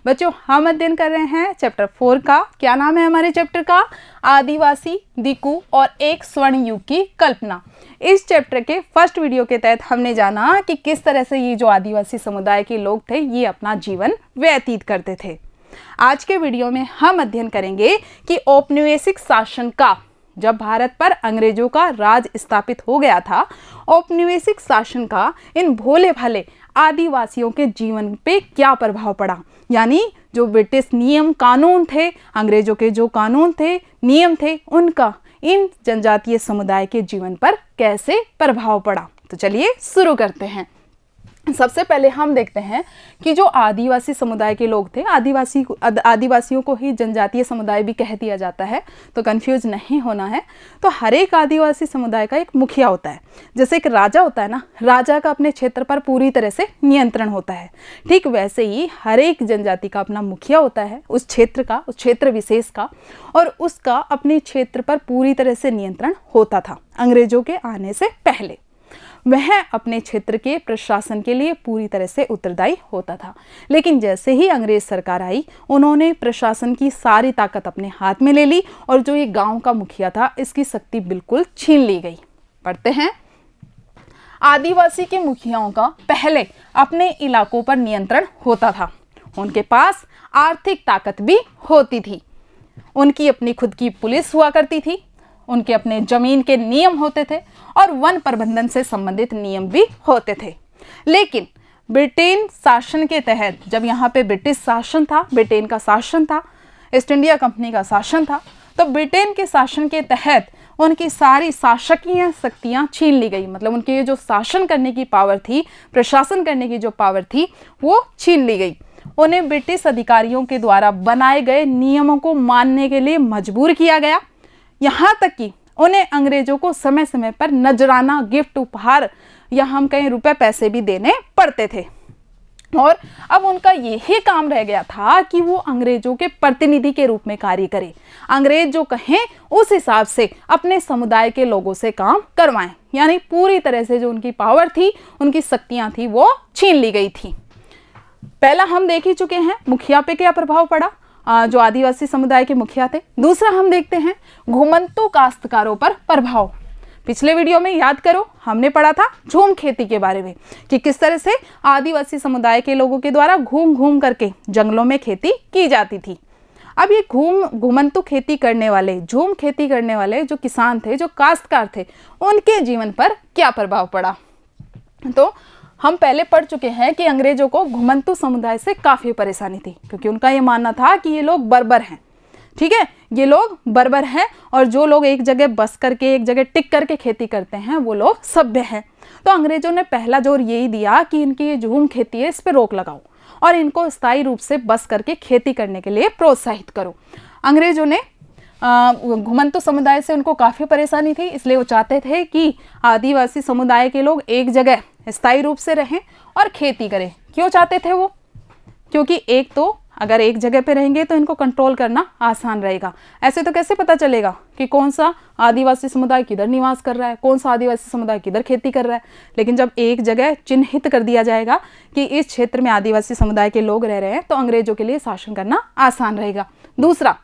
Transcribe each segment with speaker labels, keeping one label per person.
Speaker 1: बच्चों हम अध्ययन कर रहे हैं चैप्टर 4 का। क्या नाम है हमारे चैप्टर का? आदिवासी, दिकू और एक स्वर्ण युग की कल्पना। इस चैप्टर के फर्स्ट वीडियो के तहत हमने जाना कि किस तरह से ये जो आदिवासी समुदाय के लोग थे ये अपना जीवन व्यतीत करते थे। आज के वीडियो में हम अध्ययन करेंगे कि औपनिवेशिक शासन का, जब भारत पर अंग्रेजों का राज स्थापित हो गया था, औपनिवेशिक शासन का इन भोले भाले आदिवासियों के जीवन पे क्या प्रभाव पड़ा। यानी जो ब्रिटिश नियम कानून थे, अंग्रेजों के जो कानून थे, नियम थे, उनका इन जनजातीय समुदाय के जीवन पर कैसे प्रभाव पड़ा। तो चलिए शुरू करते हैं। सबसे पहले हम देखते हैं कि जो आदिवासी समुदाय के लोग थे, आदिवासियों को ही जनजातीय समुदाय भी कह दिया जाता है, तो कंफ्यूज नहीं होना है। तो हर एक आदिवासी समुदाय का एक मुखिया होता है। जैसे एक राजा होता है ना, राजा का अपने क्षेत्र पर पूरी तरह से नियंत्रण होता है, ठीक वैसे ही हर एक जनजाति का अपना मुखिया होता है, उस क्षेत्र का, उस क्षेत्र विशेष का, और उसका अपने क्षेत्र पर पूरी तरह से नियंत्रण होता था। अंग्रेजों के आने से पहले वह अपने क्षेत्र के प्रशासन के लिए पूरी तरह से उत्तरदायी होता था। लेकिन जैसे ही अंग्रेज सरकार आई, उन्होंने प्रशासन की सारी ताकत अपने हाथ में ले ली और जो ये गांव का मुखिया था, इसकी शक्ति बिल्कुल छीन ली गई। पढ़ते हैं। आदिवासी के मुखियाओं का पहले अपने इलाकों पर नियंत्रण होता था। उनके पास आर्थिक ताकत भी होती थी। उनकी अपनी खुद की पुलिस हुआ करती थी। उनके अपने जमीन के नियम होते थे और वन प्रबंधन से संबंधित नियम भी होते थे। लेकिन ब्रिटेन शासन के तहत, जब यहाँ पे ब्रिटिश शासन था, ब्रिटेन का शासन था, ईस्ट इंडिया कंपनी का शासन था, तो ब्रिटेन के शासन के तहत उनकी सारी शासकीय शक्तियाँ छीन ली गई। मतलब उनके जो शासन करने की पावर थी, प्रशासन करने की जो पावर थी, वो छीन ली गई। उन्हें ब्रिटिश अधिकारियों के द्वारा बनाए गए नियमों को मानने के लिए मजबूर किया गया। यहाँ तक कि उन्हें अंग्रेजों को समय समय पर नजराना, गिफ्ट, उपहार या हम कहें रुपए पैसे भी देने पड़ते थे। और अब उनका यही काम रह गया था कि वो अंग्रेजों के प्रतिनिधि के रूप में कार्य करें। अंग्रेज जो कहें उस हिसाब से अपने समुदाय के लोगों से काम करवाएं। यानी पूरी तरह से जो उनकी पावर थी, उनकी शक्तियां थी, वो छीन ली गई थी। पहला हम देख ही चुके हैं मुखिया पे क्या प्रभाव पड़ा, जो आदिवासी समुदाय के मुखिया थे। दूसरा हम देखते हैं घुमंतू काश्तकारों पर प्रभाव। पिछले वीडियो में याद करो, हमने पढ़ा था झूम खेती के बारे में कि किस तरह से आदिवासी समुदाय के लोगों के द्वारा घूम घूम करके जंगलों में खेती की जाती थी। अब ये घुमंतू खेती करने वाले, झूम खेती करने वाले जो किसान थे, जो काश्तकार थे, उनके जीवन पर क्या प्रभाव पड़ा। तो हम पहले पढ़ चुके हैं कि अंग्रेजों को घुमंतू समुदाय से काफ़ी परेशानी थी, क्योंकि उनका ये मानना था कि ये लोग बर्बर हैं। ठीक है, ये लोग बर्बर हैं और जो लोग एक जगह बस करके, एक जगह टिक करके खेती करते हैं, वो लोग सभ्य हैं। तो अंग्रेजों ने पहला जोर यही दिया कि इनकी ये झूम खेती है, इस पर रोक लगाओ और इनको स्थायी रूप से बस करके खेती करने के लिए प्रोत्साहित करो। अंग्रेजों ने घुमंतू समुदाय से उनको काफ़ी परेशानी थी, इसलिए वो चाहते थे कि आदिवासी समुदाय के लोग एक जगह स्थायी रूप से रहें और खेती करें। क्यों चाहते थे वो? क्योंकि एक तो अगर एक जगह पे रहेंगे तो इनको कंट्रोल करना आसान रहेगा। ऐसे तो कैसे पता चलेगा कि कौन सा आदिवासी समुदाय किधर निवास कर रहा है, कौन सा आदिवासी समुदाय किधर खेती कर रहा है। लेकिन जब एक जगह चिन्हित कर दिया जाएगा कि इस क्षेत्र में आदिवासी समुदाय के लोग रह रहे हैं, तो अंग्रेजों के लिए शासन करना आसान रहेगा। दूसरा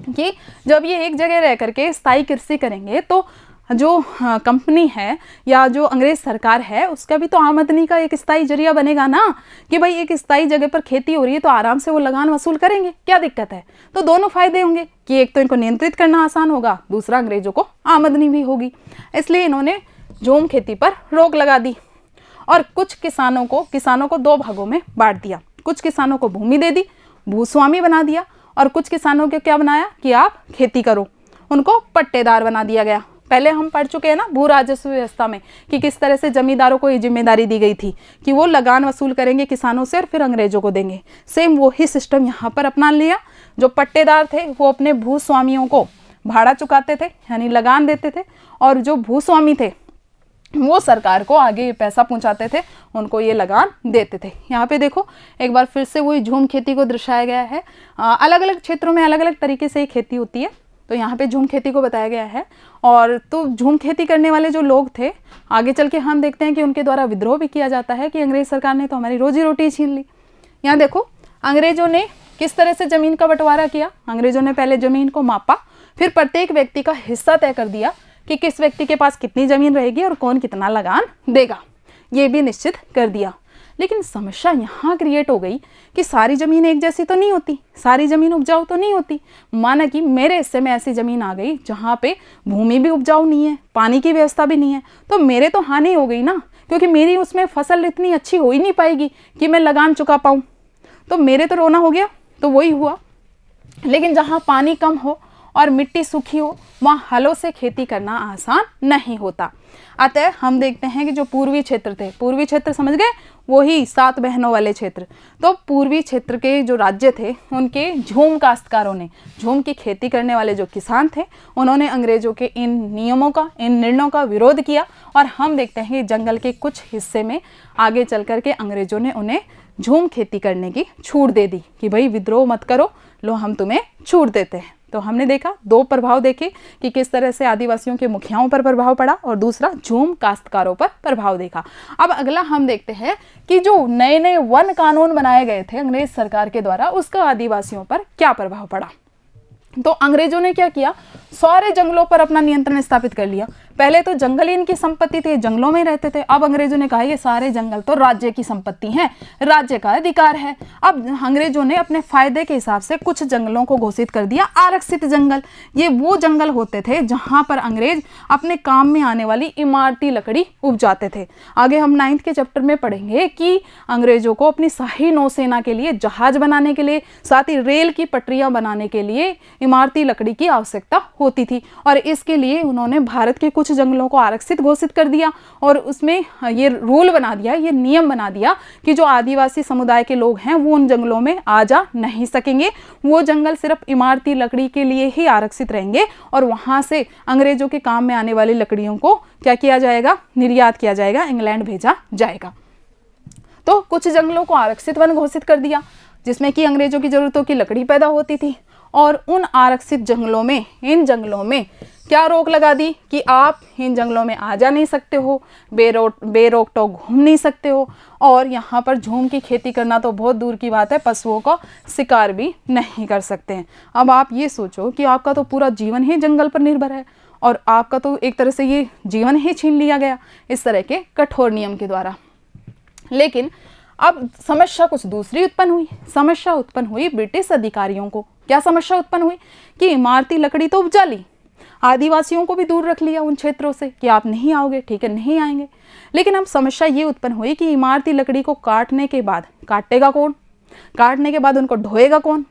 Speaker 1: कि जब ये एक जगह रह करके स्थायी कृषि करेंगे, तो जो कंपनी है या जो अंग्रेज सरकार है, उसका भी तो आमदनी का एक स्थायी जरिया बनेगा ना, कि भाई एक स्थायी जगह पर खेती हो रही है तो आराम से वो लगान वसूल करेंगे, क्या दिक्कत है। तो दोनों फायदे होंगे कि एक तो इनको नियंत्रित करना आसान होगा, दूसरा अंग्रेजों को आमदनी भी होगी। इसलिए इन्होंने झूम खेती पर रोक लगा दी और कुछ किसानों को दो भागों में बांट दिया। कुछ किसानों को भूमि दे दी, भूस्वामी बना दिया, और कुछ किसानों को क्या बनाया कि आप खेती करो, उनको पट्टेदार बना दिया गया। पहले हम पढ़ चुके हैं ना भू राजस्व व्यवस्था में कि किस तरह से जमींदारों को ये जिम्मेदारी दी गई थी कि वो लगान वसूल करेंगे किसानों से और फिर अंग्रेजों को देंगे। सेम वही सिस्टम यहाँ पर अपना लिया। जो पट्टेदार थे वो अपने भूस्वामियों को भाड़ा चुकाते थे, यानी लगान देते थे, और जो भूस्वामी थे वो सरकार को आगे पैसा पहुंचाते थे, उनको ये लगान देते थे। यहाँ पे देखो एक बार फिर से वही झूम खेती को दर्शाया गया है। अलग अलग क्षेत्रों में अलग अलग तरीके से खेती होती है, तो यहाँ पे झूम खेती को बताया गया है। और तो झूम खेती करने वाले जो लोग थे, आगे चल के हम देखते हैं कि उनके द्वारा विद्रोह भी किया जाता है कि अंग्रेज सरकार ने तो हमारी रोजी रोटी छीन ली। यहाँ देखो अंग्रेजों ने किस तरह से ज़मीन का बंटवारा किया? अंग्रेजों ने पहले ज़मीन को मापा, फिर प्रत्येक व्यक्ति का हिस्सा तय कर दिया कि किस व्यक्ति के पास कितनी ज़मीन रहेगी और कौन कितना लगान देगा, ये भी निश्चित कर दिया। लेकिन समस्या यहाँ क्रिएट हो गई कि सारी ज़मीन एक जैसी तो नहीं होती, सारी ज़मीन उपजाऊ तो नहीं होती। माना कि मेरे हिस्से में ऐसी ज़मीन आ गई जहाँ पे भूमि भी उपजाऊ नहीं है, पानी की व्यवस्था भी नहीं है, तो मेरे तो हानि हो गई ना, क्योंकि मेरी उसमें फसल इतनी अच्छी हो ही नहीं पाएगी कि मैं लगान चुका पाऊँ, तो मेरे तो रोना हो गया। तो वही हुआ। लेकिन जहाँ पानी कम हो और मिट्टी सूखी हो वहाँ हलों से खेती करना आसान नहीं होता। अतः हम देखते हैं कि जो पूर्वी क्षेत्र थे, पूर्वी क्षेत्र समझ गए, वही 7 बहनों वाले क्षेत्र, तो पूर्वी क्षेत्र के जो राज्य थे उनके झूम काश्तकारों ने, झूम की खेती करने वाले जो किसान थे, उन्होंने अंग्रेजों के इन नियमों का, इन निर्णयों का विरोध किया। और हम देखते हैं कि जंगल के कुछ हिस्से में आगे चल कर के अंग्रेजों ने उन्हें झूम खेती करने की छूट दे दी कि भाई विद्रोह मत करो, लो हम तुम्हें छूट देते हैं। तो हमने देखा 2 प्रभाव देखे कि किस तरह से आदिवासियों के मुखियाओं पर प्रभाव पड़ा, और दूसरा झूम काश्तकारों पर प्रभाव देखा। अब अगला हम देखते हैं कि जो नए नए वन कानून बनाए गए थे अंग्रेज सरकार के द्वारा, उसका आदिवासियों पर क्या प्रभाव पड़ा। तो अंग्रेजों ने क्या किया, सारे जंगलों पर अपना नियंत्रण स्थापित कर लिया। पहले तो जंगल इनकी संपत्ति थे, जंगलों में रहते थे। अब अंग्रेजों ने कहा ये सारे जंगल तो राज्य की संपत्ति हैं, राज्य का अधिकार है। अब अंग्रेजों ने अपने फायदे के हिसाब से कुछ जंगलों को घोषित कर दिया आरक्षित जंगल। ये वो जंगल होते थे जहां पर अंग्रेज अपने काम में आने वाली इमारती लकड़ी उपजाते थे। आगे हम 9th के चैप्टर में पढ़ेंगे कि अंग्रेजों को अपनी शाही नौसेना के लिए जहाज बनाने के लिए, साथ ही रेल की पटरियां बनाने के लिए इमारती लकड़ी की आवश्यकता होती थी, और इसके लिए उन्होंने भारत के कुछ जंगलों को आरक्षित घोषित कर दिया। और उसमें ये रूल बना दिया, ये नियम बना दिया कि जो आदिवासी समुदाय के लोग हैं वो उन जंगलों में आ जा नहीं सकेंगे, वो जंगल सिर्फ इमारती लकड़ी के लिए ही आरक्षित रहेंगे, और वहां से अंग्रेजों के काम में आने वाली लकड़ियों को क्या किया जाएगा, निर्यात किया जाएगा, इंग्लैंड भेजा जाएगा। तो कुछ जंगलों को आरक्षित वन घोषित कर दिया जिसमें कि अंग्रेजों की जरूरतों की लकड़ी पैदा होती थी, और उन आरक्षित जंगलों में, इन जंगलों में क्या रोक लगा दी कि आप इन जंगलों में आ जा नहीं सकते हो, बेरोक टोक घूम नहीं सकते हो, और यहाँ पर झूम की खेती करना तो बहुत दूर की बात है, पशुओं का शिकार भी नहीं कर सकते हैं। अब आप ये सोचो कि आपका तो पूरा जीवन ही जंगल पर निर्भर है, और आपका तो एक तरह से ये जीवन ही छीन लिया गया इस तरह के कठोर नियम के द्वारा। लेकिन अब समस्या कुछ दूसरी उत्पन्न हुई। समस्या उत्पन्न हुई ब्रिटिश अधिकारियों को। क्या समस्या उत्पन्न हुई कि इमारती लकड़ी तो उपजा ली, आदिवासियों को भी दूर रख लिया उन क्षेत्रों से कि आप नहीं आओगे, ठीक है, नहीं आएंगे। लेकिन अब समस्या ये उत्पन्न हुई कि इमारती लकड़ी को काटने के बाद काटेगा कौन, काटने के बाद उनको ढोएगा कौन,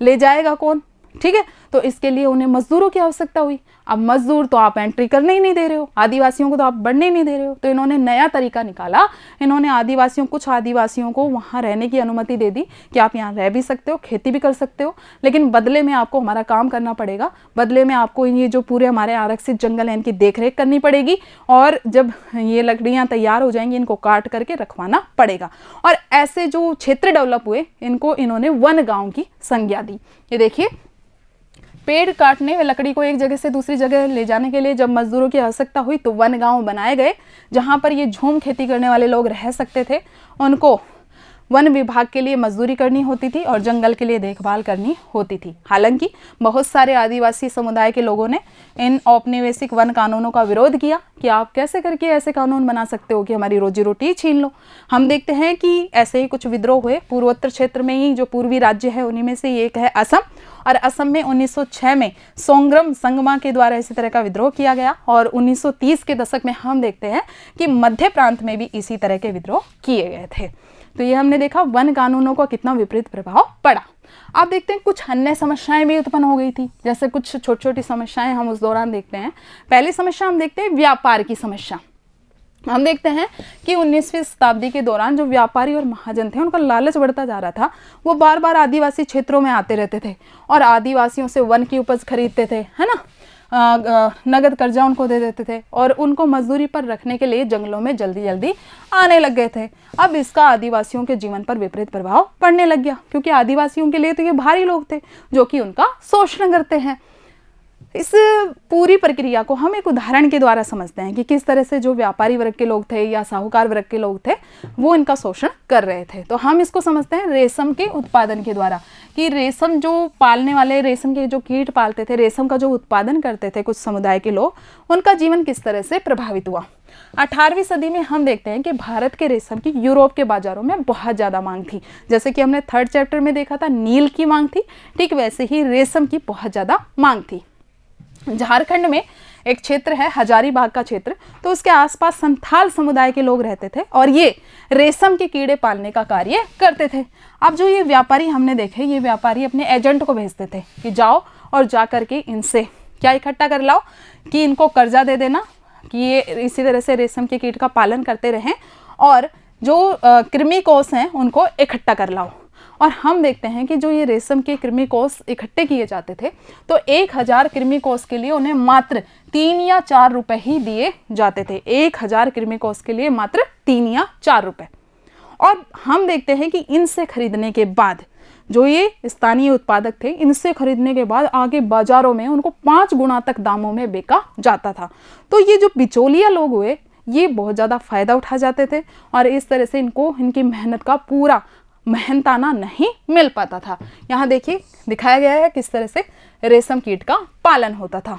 Speaker 1: ले जाएगा कौन, ठीक है। तो इसके लिए उन्हें मजदूरों की आवश्यकता हुई। अब मजदूर तो आप एंट्री करने ही नहीं दे रहे हो, आदिवासियों को तो आप बढ़ने ही नहीं दे रहे हो, तो इन्होंने नया तरीका निकाला। इन्होंने आदिवासियों, कुछ आदिवासियों को वहाँ रहने की अनुमति दे दी कि आप यहाँ रह भी सकते हो, खेती भी कर सकते हो, लेकिन बदले में आपको हमारा काम करना पड़ेगा, बदले में आपको ये जो पूरे हमारे आरक्षित जंगल हैं इनकी देखरेख करनी पड़ेगी, और जब ये लकड़ियाँ तैयार हो जाएंगी इनको काट करके रखवाना पड़ेगा। और ऐसे जो क्षेत्र डेवलप हुए इनको इन्होंने वन गाँव की संज्ञा दी। ये देखिए, पेड़ काटने व लकड़ी को एक जगह से दूसरी जगह ले जाने के लिए जब मजदूरों की आवश्यकता हुई तो वन गांव बनाए गए जहां पर ये झूम खेती करने वाले लोग रह सकते थे। उनको वन विभाग के लिए मजदूरी करनी होती थी और जंगल के लिए देखभाल करनी होती थी। हालांकि बहुत सारे आदिवासी समुदाय के लोगों ने इन औपनिवेशिक वन कानूनों का विरोध किया कि आप कैसे करके ऐसे कानून बना सकते हो कि हमारी रोजी रोटी छीन लो। हम देखते हैं कि ऐसे ही कुछ विद्रोह हुए पूर्वोत्तर क्षेत्र में ही, जो पूर्वी राज्य है उन्हीं में से एक है असम, और असम में 1906 में सोंग्रम संगमा के द्वारा इसी तरह का विद्रोह किया गया, और 1930 के दशक में हम देखते हैं कि मध्य प्रांत में भी इसी तरह के विद्रोह किए गए थे। तो ये हमने देखा वन कानूनों का कितना विपरीत प्रभाव पड़ा। आप देखते हैं कुछ अन्य समस्याएं भी उत्पन्न हो गई थी, जैसे कुछ छोटी छोटी समस्याएं हम उस दौरान देखते हैं। पहली समस्या हम देखते हैं व्यापार की समस्या। हम देखते हैं कि 19वीं शताब्दी के दौरान जो व्यापारी और महाजन थे उनका लालच बढ़ता जा रहा था। वो बार बार आदिवासी क्षेत्रों में आते रहते थे और आदिवासियों से वन की उपज खरीदते थे, है ना, नगद कर्जा उनको दे देते थे, और उनको मजदूरी पर रखने के लिए जंगलों में जल्दी जल्दी आने लग गए थे। अब इसका आदिवासियों के जीवन पर विपरीत प्रभाव पड़ने लग गया, क्योंकि आदिवासियों के लिए तो ये भारी लोग थे जो कि उनका शोषण करते हैं। इस पूरी प्रक्रिया को हम एक उदाहरण के द्वारा समझते हैं कि किस तरह से जो व्यापारी वर्ग के लोग थे या साहूकार वर्ग के लोग थे वो इनका शोषण कर रहे थे। तो हम इसको समझते हैं रेशम के उत्पादन के द्वारा, कि रेशम जो पालने वाले, रेशम के जो कीट पालते थे, रेशम का जो उत्पादन करते थे कुछ समुदाय के लोग, उनका जीवन किस तरह से प्रभावित हुआ। 18वीं सदी में हम देखते हैं कि भारत के रेशम की यूरोप के बाजारों में बहुत ज़्यादा मांग थी। जैसे कि हमने 3rd चैप्टर में देखा था नील की मांग थी, ठीक वैसे ही रेशम की बहुत ज़्यादा मांग थी। झारखंड में एक क्षेत्र है हजारीबाग का क्षेत्र, तो उसके आसपास संथाल समुदाय के लोग रहते थे और ये रेशम के कीड़े पालने का कार्य करते थे। अब जो ये व्यापारी हमने देखे, ये व्यापारी अपने एजेंट को भेजते थे कि जाओ और जा करके इनसे क्या इकट्ठा कर लाओ, कि इनको कर्जा दे देना कि ये इसी तरह से रेशम के कीट का पालन करते रहें, और जो कृमि कोष हैं उनको इकट्ठा कर लाओ। और हम देखते हैं कि जो ये रेशम के कृमि कोष इकट्ठे किए जाते थे, तो 1000 कृमि कोष के लिए उन्हें मात्र 3 या 4 रुपए ही दिए जाते थे। 1000 कृमि कोष के लिए मात्र 3 या 4 रुपए। और हम देखते हैं कि इनसे खरीदने के बाद, जो ये स्थानीय उत्पादक थे, इनसे खरीदने के बाद आगे बाजारों में उनको 5 गुना तक दामों में बेचा जाता था। तो ये जो बिचौलिया लोग हुए, ये बहुत ज़्यादा फायदा उठा जाते थे और इस तरह से इनको इनकी मेहनत का पूरा मेहनताना नहीं मिल पाता था। यहाँ देखिए दिखाया गया है किस तरह से रेशम कीट का पालन होता था।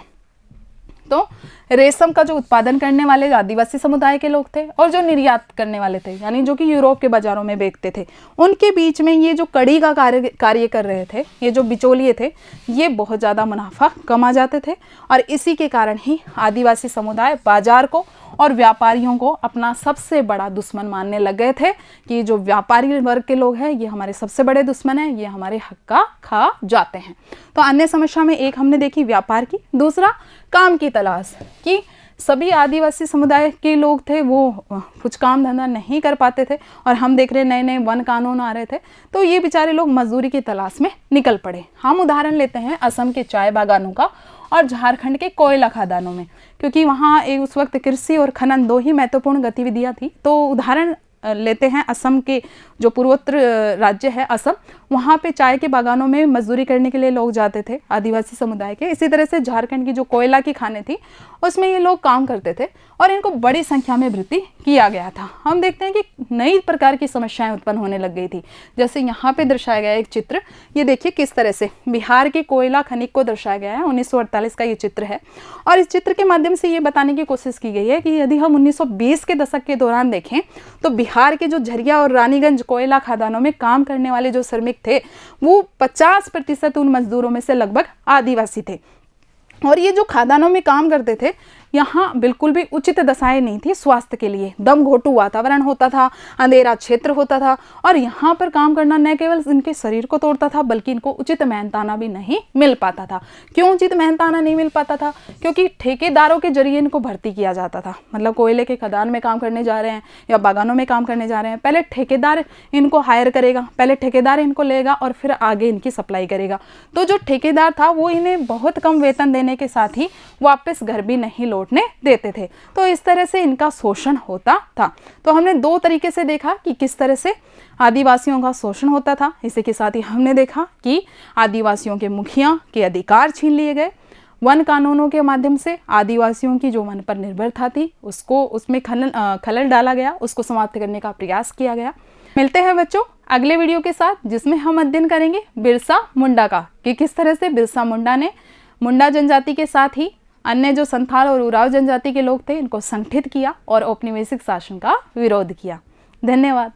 Speaker 1: तो रेशम का जो उत्पादन करने वाले आदिवासी समुदाय के लोग थे और जो निर्यात करने वाले थे, यानी जो कि यूरोप के बाजारों में बेचते थे, उनके बीच में ये जो कड़ी का कार्य कर रहे थे, ये जो बिचौलिए थे, ये बहुत ज़्यादा मुनाफा कमा जाते थे। और इसी के कारण ही आदिवासी समुदाय बाजार को और व्यापारियों को अपना सबसे बड़ा दुश्मन मानने लग गए थे कि जो व्यापारी वर्ग के लोग हैं ये हमारे सबसे बड़े दुश्मन हैं, ये हमारे हक का खा जाते हैं। तो अन्य समस्या में एक हमने देखी व्यापार की, दूसरा काम की तलाश, कि सभी आदिवासी समुदाय के लोग थे वो कुछ काम धंधा नहीं कर पाते थे और हम देख रहे नए नए वन कानून आ रहे थे, तो ये बेचारे लोग मजदूरी की तलाश में निकल पड़े। हम उदाहरण लेते हैं असम के चाय बागानों का और झारखंड के कोयला खदानों में, क्योंकि वहाँ उस वक्त कृषि और खनन 2 ही महत्वपूर्ण गतिविधियाँ थी। तो उदाहरण लेते हैं असम के जो पूर्वोत्तर राज्य है असम, वहाँ पे चाय के बागानों में मजदूरी करने के लिए लोग जाते थे आदिवासी समुदाय के। इसी तरह से झारखंड की जो कोयला की खानें थी उसमें ये लोग काम करते थे और इनको बड़ी संख्या में भर्ती किया गया था। हम देखते हैं कि नई प्रकार की समस्याएं उत्पन्न होने लग गई थी। जैसे यहाँ पे दर्शाया गया एक चित्र, ये देखिए किस तरह से बिहार के कोयला खनिक को दर्शाया गया है। 1948 का ये चित्र है और इस चित्र के माध्यम से ये बताने की कोशिश की गई है कि यदि हम 1920 के दशक के दौरान देखें तो बिहार के जो झरिया और रानीगंज कोयला खदानों में काम करने वाले जो श्रमिक थे वो 50% उन मजदूरों में से लगभग आदिवासी थे। और ये जो खदानों में काम करते थे, यहाँ बिल्कुल भी उचित दशाएं नहीं थी स्वास्थ्य के लिए। दम घोटू वातावरण होता था, अंधेरा क्षेत्र होता था और यहाँ पर काम करना न केवल इनके शरीर को तोड़ता था बल्कि इनको उचित मेहनताना भी नहीं मिल पाता था। क्यों उचित मेहनताना नहीं मिल पाता था? क्योंकि ठेकेदारों के जरिए इनको भर्ती किया जाता था। मतलब कोयले के खदान में काम करने जा रहे हैं या बागानों में काम करने जा रहे हैं, पहले ठेकेदार इनको हायर करेगा, पहले ठेकेदार इनको लेगा और फिर आगे इनकी सप्लाई करेगा। तो जो ठेकेदार था वो इन्हें बहुत कम वेतन देने के साथ ही वापस घर भी नहीं लौटने देते थे। तो इस तरह से इनका शोषण होता था। तो हमने 2 तरीके से देखा कि किस तरह से आदिवासियों का शोषण होता था। इसी के साथ ही हमने देखा कि आदिवासियों के मुखिया के अधिकार छीन लिए गए। वन कानूनों के माध्यम से आदिवासियों की जो वन पर निर्भरता थी उसको उसमें खलल डाला गया, उसको समाप्त करने का प्रयास किया गया। मिलते हैं बच्चों अगले वीडियो के साथ, जिसमें हम अध्ययन करेंगे बिरसा मुंडा का, कि किस तरह से बिरसा मुंडा ने मुंडा जनजाति के साथ ही अन्य जो संथाल और उरांव जनजाति के लोग थे इनको संगठित किया और औपनिवेशिक शासन का विरोध किया। धन्यवाद।